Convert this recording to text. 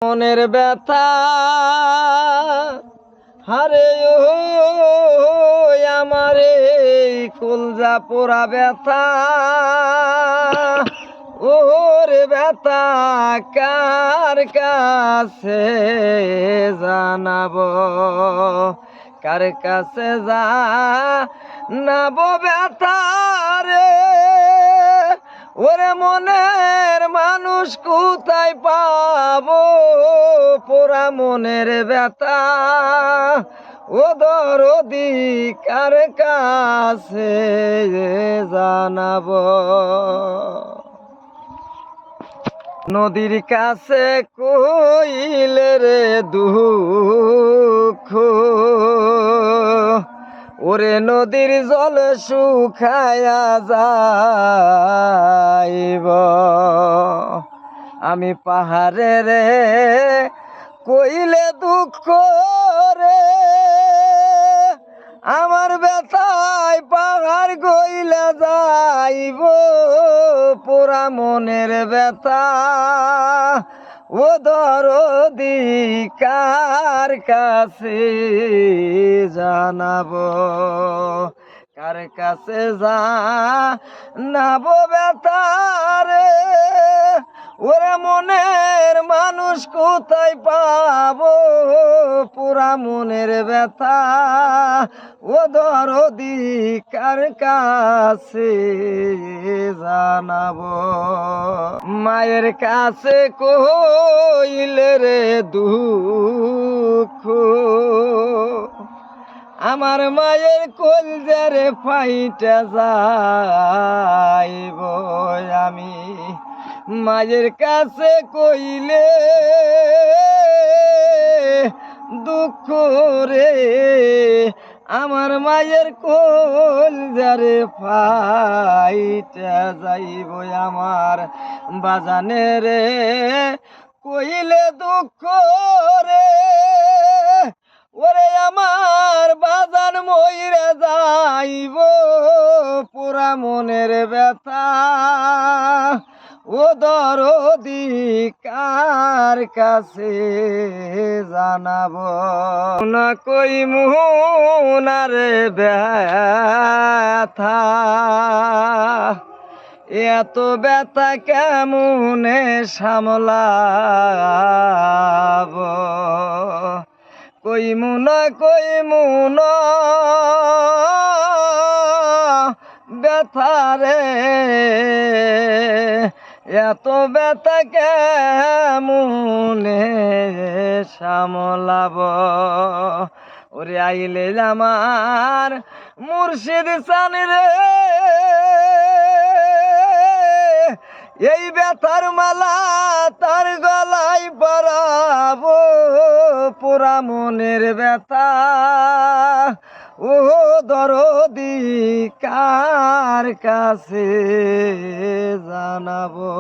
মনের ব্যথা হারে ও আমারে কলজা পোড়া ব্যথা ওরে ব্যথা কার কাছে জানাবো, কার কাছে জানাবো ব্যথা রে। ওরে মনের মানুষ কোথায় পাবো, পোড়া মনের ব্যথা ও দরদি কার কাছে জানাবো। নদীর কাছে কইলে রে দুঃখ, ওরে নদীর জল শুকায়া যাইব। আমি পাহাড়ে রে কইলে দুঃখ রে, আমার ব্যথায় পাহাড় গইলে যাইব। পোড়া মনের ব্যথা ও দরদি কার কাছে জানাবো, কার কাছে জানাবো ব্যথা রে। ওরে মনের মানুষ কোথায় পাবো, পোড়া মনের ব্যথা ও দরদি কার কাছে জানাবো। মায়ের কাছে কইলে রে দুঃখ, আমার মায়ের কলজারে ফাইটা যাইব। আমি মায়ের কাছে কইলে দুঃখ রে, আমার মায়ের কলজারে ফাইটা যাইব। আমার বাজানে রে কইলে দুঃখ রে, ওরে আমার বাজান মইরা যাইব। পোড়া মনের ব্যথা ও দরদি কার কাছে জানাবো। না কই মুনারে ব্যথা, এত ব্যথা কেমনে সামলাবো। কই মুনা ব্যথা রে, এত ব্যথা কেমনে সামলাবো। ওরে আইলে আমার মুর্শিদ চান রে, এই ব্যথার মালা তার গলায় পরাবো। পোড়া মনের ব্যথা ও দরদি কার কাছে জানাবো।